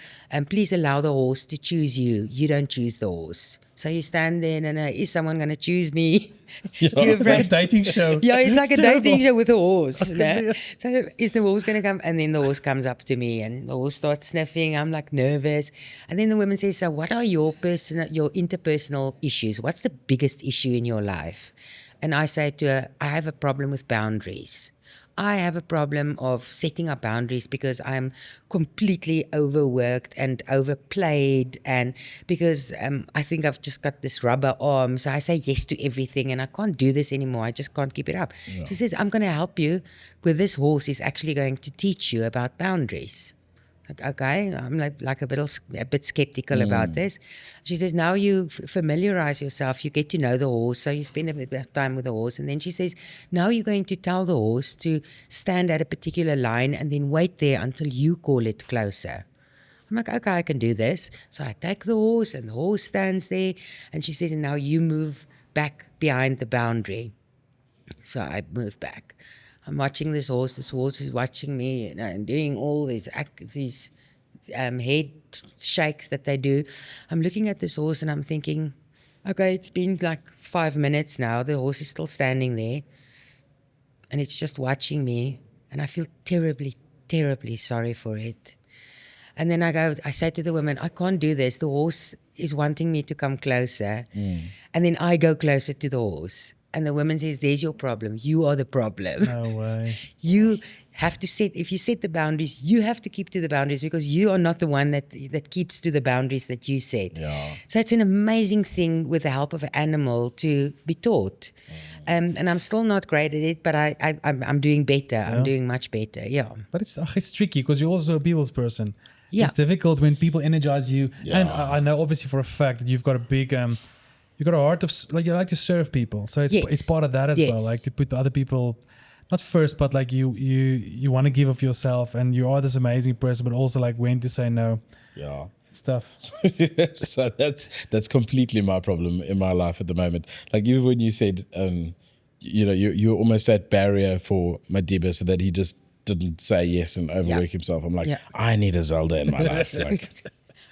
please allow the horse to choose you. You don't choose the horse. So you stand there and is someone going to choose me? It's like a dating show. Yeah, it's like a terrible. dating show with a horse. No? So is the horse going to come? And then the horse comes up to me, and the horse starts sniffing. I'm like nervous. And then the woman says, so what are your interpersonal issues? What's the biggest issue in your life? And I say to her, I have a problem with boundaries. I have a problem of setting up boundaries because I'm completely overworked and overplayed, and because I think I've just got this rubber arm. So I say yes to everything, and I can't do this anymore. I just can't keep it up. Yeah. She says, I'm going to help you with this horse is actually going to teach you about boundaries. Like, okay, I'm like a bit skeptical about this. She says, now you familiarize yourself, you get to know the horse, so you spend a bit of time with the horse. And then she says, now you're going to tell the horse to stand at a particular line and then wait there until you call it closer. I'm like, okay, I can do this. So I take the horse, and the horse stands there. And she says, and now you move back behind the boundary. So I move back. I'm watching this horse is watching me, and doing all these head shakes that they do. I'm looking at this horse and I'm thinking, okay, it's been like 5 minutes now. The horse is still standing there, and it's just watching me, and I feel terribly, terribly sorry for it. And then I say to the woman, I can't do this. The horse is wanting me to come closer. And then I go closer to the horse. And the woman says, there's your problem. You are the problem. No way. You have to if you set the boundaries, you have to keep to the boundaries, because you are not the one that keeps to the boundaries that you set. Yeah. So it's an amazing thing with the help of an animal to be taught. And I'm still not great at it, but I'm doing better. Yeah. I'm doing much better, yeah. But it's tricky because you're also a people's person. Yeah. It's difficult when people energize you. Yeah. And I know obviously for a fact that you've got a big... you got a heart of, like, you like to serve people. So it's part of that as well. Like to put other people, not first, but like you want to give of yourself, and you are this amazing person, but also like when to say no. Yeah. Stuff. So that's completely my problem in my life at the moment. Like even when you said, you're almost that barrier for Madiba so that he just didn't say yes and overwork himself. I'm like, I need a Zelda in my life. Like,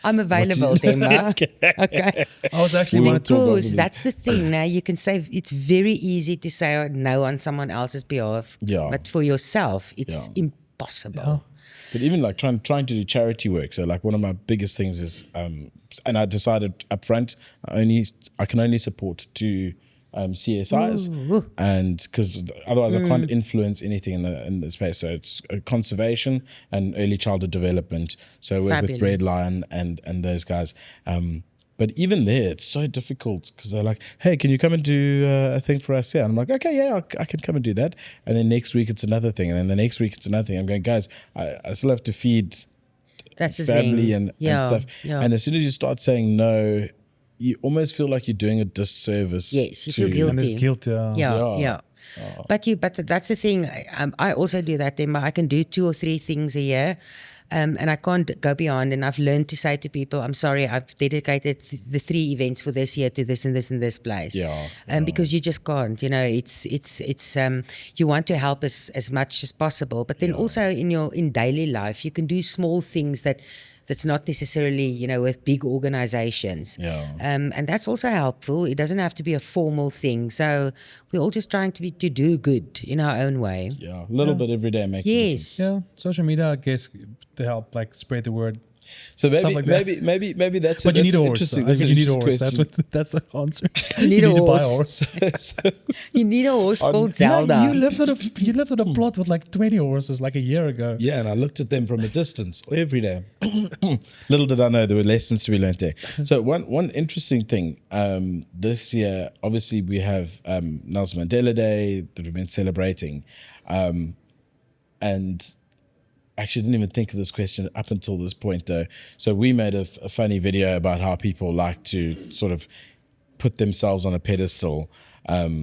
I'm available, Themba. Okay. I was actually Because that's the thing. Now you can say it's very easy to say no on someone else's behalf, but for yourself, it's impossible. But even like trying to do charity work. So like one of my biggest things is, and I decided up front, I can only support 2 CSIs, and because otherwise I can't influence anything in the space. So it's conservation and early childhood development. So I work with Bread Lion and those guys. But even there, it's so difficult because they're like, "Hey, can you come and do a thing for us here?" And I'm like, "Okay, yeah, I can come and do that." And then next week it's another thing, and then the next week it's another thing. I'm going, guys, I still have to feed family and stuff. And as soon as you start saying no, you almost feel like you're doing a disservice. Yes, you feel guilty. And there's guilt, But that's the thing. I also do that, Themba. I can do 2 or 3 things a year. And I can't go beyond. And I've learned to say to people, I'm sorry, I've dedicated the 3 events for this year to this and this and this place. Because you just can't, it's you want to help as much as possible. But then also in daily life, you can do small things that's not necessarily, with big organizations. And that's also helpful. It doesn't have to be a formal thing. So we're all just trying to do good in our own way. A little bit every day makes a difference. Yeah, social media, I guess, to help like spread the word. So maybe that's. But you need a horse. I think you need a horse. That's the answer. You need a horse. You need a horse called Zelda. You lived on a plot with like 20 horses like a year ago. Yeah, and I looked at them from a distance every day. Little did I know there were lessons to be learned there. So one interesting thing this year, obviously we have Nelson Mandela Day that we've been celebrating, and. Actually, didn't even think of this question up until this point, though. So we made a funny video about how people like to sort of put themselves on a pedestal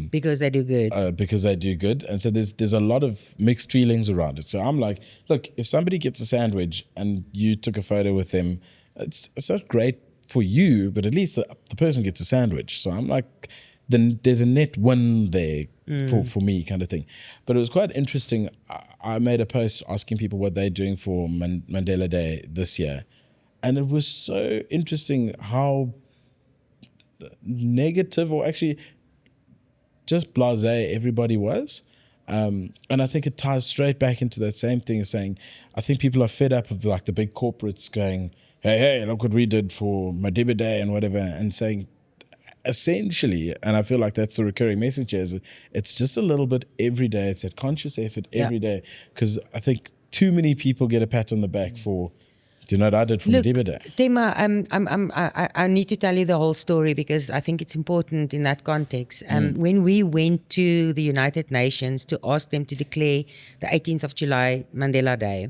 because they do good. And so there's a lot of mixed feelings around it. So I'm like, look, if somebody gets a sandwich and you took a photo with them, it's not great for you, but at least the person gets a sandwich. So I'm like, then there's a net win there for me, kind of thing. But it was quite interesting. I made a post asking people what they're doing for Mandela Day this year. And it was so interesting how negative, or actually just blasé everybody was. And I think it ties straight back into that same thing of saying, I think people are fed up of like the big corporates going, hey, look what we did for Mandela Day and whatever, and saying, essentially, and I feel like that's the recurring message here, is it's just a little bit every day. It's a conscious effort every day, because I think too many people get a pat on the back for, do you know what I did for Mandela Day? Themba, I need to tell you the whole story because I think it's important in that context. When we went to the United Nations to ask them to declare the 18th of July Mandela Day,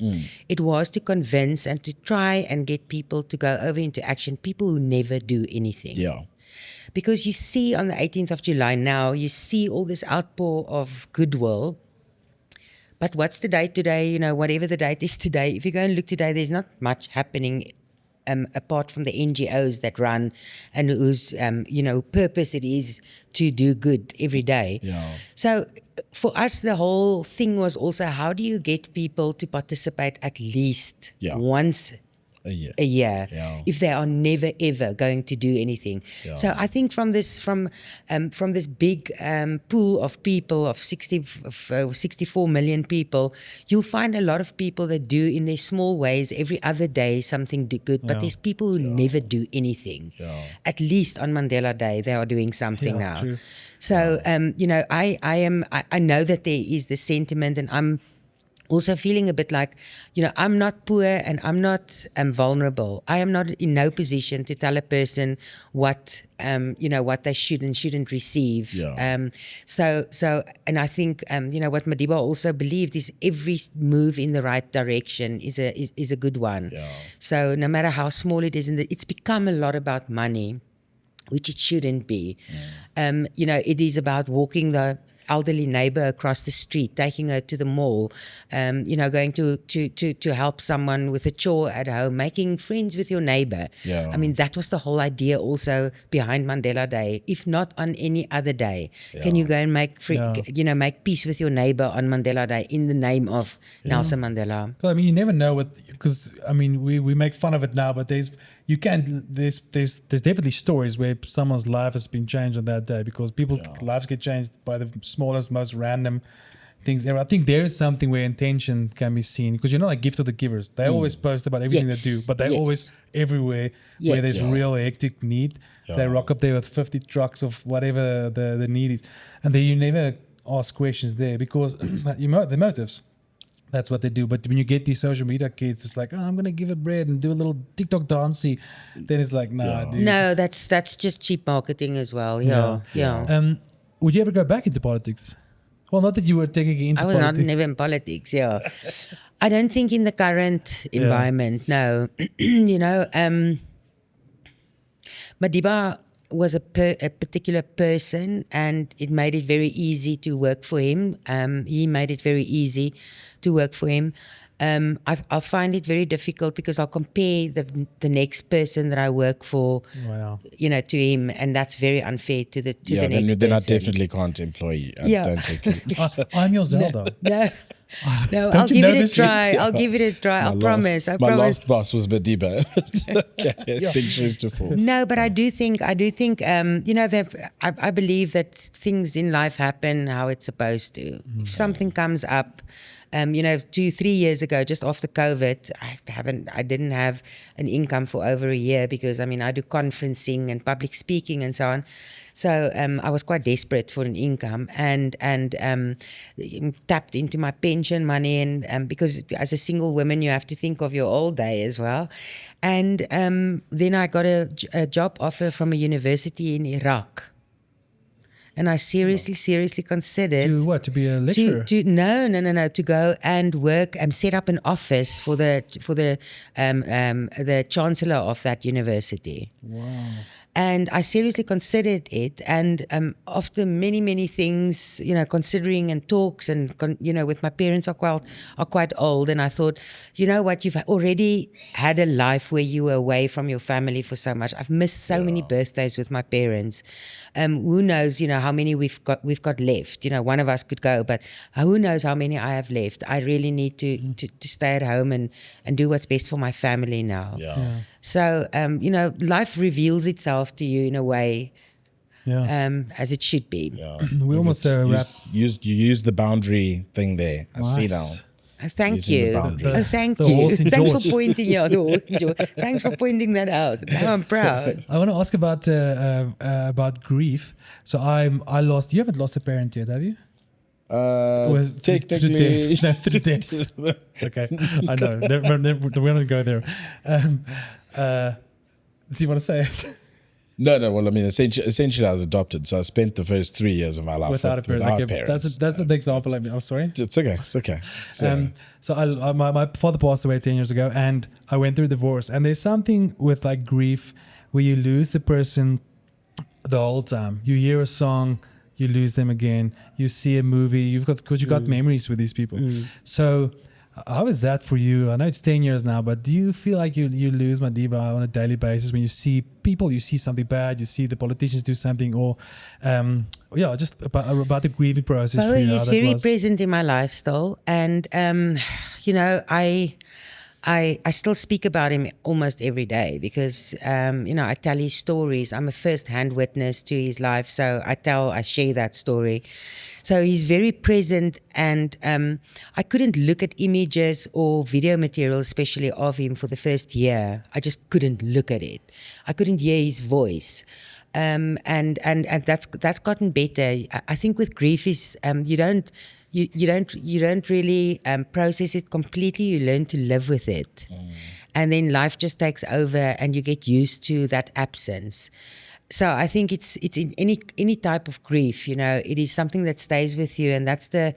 it was to convince and to try and get people to go over into action, people who never do anything. Yeah. Because you see on the 18th of July now, you see all this outpour of goodwill. But what's the date today? Whatever the date is today, if you go and look today, there's not much happening apart from the NGOs that run and whose, purpose it is to do good every day. Yeah. So for us, the whole thing was also, how do you get people to participate at least once a year, if they are never ever going to do anything. So I think from this big pool of people of 64 million people, you'll find a lot of people that do in their small ways every other day something good, but there's people who never do anything. At least on Mandela Day they are doing something now. True. So I know that there is this sentiment, and I'm also feeling a bit like, I'm not poor and I'm not vulnerable. I am not in no position to tell a person what they should and shouldn't receive. And I think, what Madiba also believed is every move in the right direction is a good one. So no matter how small it is, it's become a lot about money, which it shouldn't be. It is about walking elderly neighbor across the street, taking her to the mall, going to help someone with a chore at home, making friends with your neighbor. Yeah. I mean, that was the whole idea also behind Mandela Day. If not on any other day, can you go and make make peace with your neighbor on Mandela Day in the name of Nelson Mandela? Well, I mean, you never know because I mean, we make fun of it now, but there's definitely stories where someone's life has been changed on that day because people's lives get changed by the smallest, most random things ever. I think there is something where intention can be seen because like gift of the givers. They always post about everything they do, but they're always everywhere where there's real hectic need. They rock up there with 50 trucks of whatever the need is, and then you never ask questions there because the motives. That's what they do. But when you get these social media kids, it's like, I'm going to give it bread and do a little TikTok dancey. Then it's like, nah, dude. No, that's just cheap marketing as well. Yeah. Would you ever go back into politics? Well, not that you were taking into politics. I was never in politics, I don't think in the current environment, no. Madiba was a particular person, and it made it very easy to work for him. He made it very easy to work for him. I'll find it very difficult because I'll compare the next person that I work for, to him, and that's very unfair to the next person. Then I definitely can't employ you. I don't think I'm your Zelda. No, I'll give it a try. I'll give it a try. I promise. My last boss was Madiba. Big shoes to fill. No, but I do think, I believe that things in life happen how it's supposed to. If something comes up, 2-3 years ago, just after COVID, I didn't have an income for over a year because I do conferencing and public speaking and so on. So I was quite desperate for an income and tapped into my pension money and because as a single woman you have to think of your old day as well. And then I got a job offer from a university in Iraq. And I seriously considered to be a lecturer. No. To go and work and set up an office for the chancellor of that university. Wow. And I seriously considered it. And after many things, considering and talks and, with my parents are quite old. And I thought, you know what, you've already had a life where you were away from your family for so much. I've missed so many birthdays with my parents. Who knows, how many we've got left. One of us could go, but who knows how many I have left. I really need to stay at home and do what's best for my family now. So, life reveals itself to you in a way as it should be. We almost wrap. You used the boundary thing there. I see now. Thank you. Thank you. Thanks for pointing out. Thanks for pointing that out. Now I'm proud. I want to ask about grief. So I lost. You haven't lost a parent yet, have you? Technically, to death. Okay, I know. We're not go there. Do you want to say it? No. Well, essentially, I was adopted, so I spent the first 3 years of my life without a parent. parents. That's an example. I'm sorry. It's okay. So my father passed away 10 years ago, and I went through divorce. And there's something with like grief where you lose the person the whole time. You hear a song, you lose them again. You see a movie, you got memories with these people. So how is that for you? I know it's 10 years now, but do you feel like you lose Madiba on a daily basis when you see people, you see something bad, you see the politicians do something, or just about the grieving process for you? He's very present in my life still, and I still speak about him almost every day because I tell his stories. I'm a first-hand witness to his life, so I share that story. So he's very present, and I couldn't look at images or video material, especially of him, for the first year. I just couldn't look at it. I couldn't hear his voice. And that's gotten better. I think with grief is you don't really process it completely. You learn to live with it, and then life just takes over, and you get used to that absence. So I think it's in any type of grief, it is something that stays with you, and that's the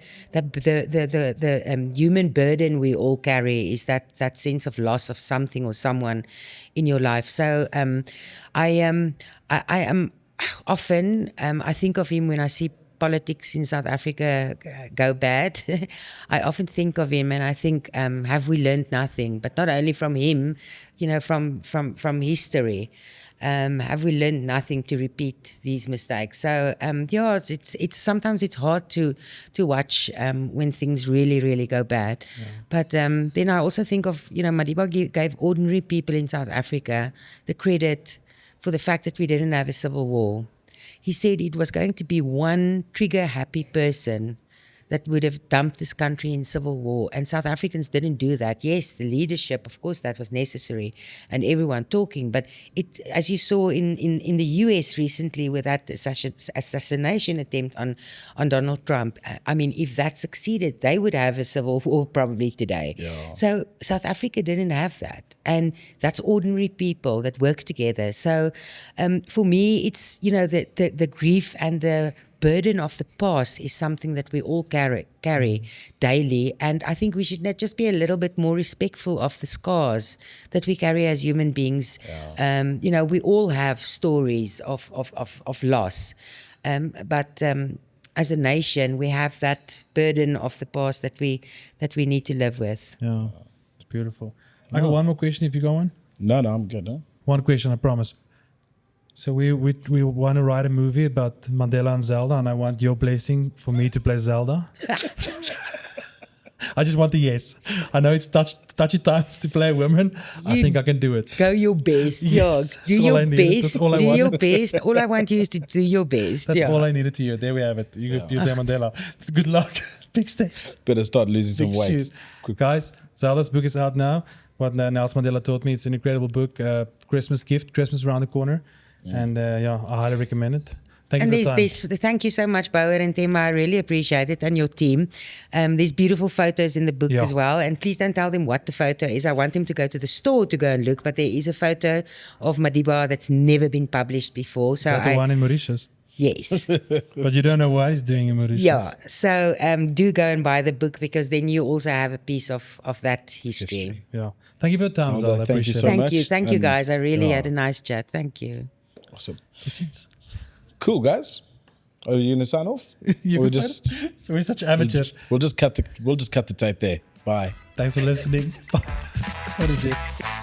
human burden we all carry, is that sense of loss of something or someone in your life. So I am often I think of him when I see politics in South Africa go bad, I often think of him and I think, have we learned nothing? But not only from him, from history. Have we learned nothing to repeat these mistakes? So it's sometimes it's hard to watch when things really, really go bad. Yeah. But then I also think of, Madiba gave ordinary people in South Africa the credit for the fact that we didn't have a civil war. He said it was going to be one trigger-happy person that would have dumped this country in civil war. And South Africans didn't do that. Yes, the leadership, of course, that was necessary and everyone talking. But it, as you saw in the US recently with that assassination attempt on Donald Trump, I mean, if that succeeded, they would have a civil war probably today. Yeah. So South Africa didn't have that. And that's ordinary people that work together. So for me, it's, the grief and the burden of the past is something that we all carry daily, and I think we should just be a little bit more respectful of the scars that we carry as human beings. Yeah. We all have stories of loss, but as a nation, we have that burden of the past that we need to live with. Yeah, it's beautiful. I got one more question. If you got one? No, I'm good. Huh? One question, I promise. So we want to write a movie about Mandela and Zelda, and I want your blessing for me to play Zelda. I just want the yes. I know it's touchy times to play women. I think I can do it. Go your best. Yes, do your best. Do your best. All I want you is to do your best. That's all I needed to hear. There we have it. You play Mandela. Good luck. Big steps. Better start losing some weight. Guys, Zelda's book is out now. What Nelson Mandela Taught Me. It's an incredible book. Christmas gift. Christmas around the corner. Yeah. And I highly recommend it. Thank you for the time. Thank you so much, Bouwer and Themba. I really appreciate it, and your team. There's beautiful photos in the book as well. And please don't tell them what the photo is. I want them to go to the store to go and look. But there is a photo of Madiba that's never been published before. So is that the one in Mauritius? Yes. But you don't know what he's doing in Mauritius. Yeah. So do go and buy the book, because then you also have a piece of that history. Yeah. Thank you for your time, Zelda. I appreciate it. Thank you. Thank you, guys. I really had a nice chat. Thank you. Awesome. That's it. Cool, guys. Are you gonna sign off? We're such amateurs. We'll just cut the tape there. Bye. Thanks for listening. Sorry, Jeff.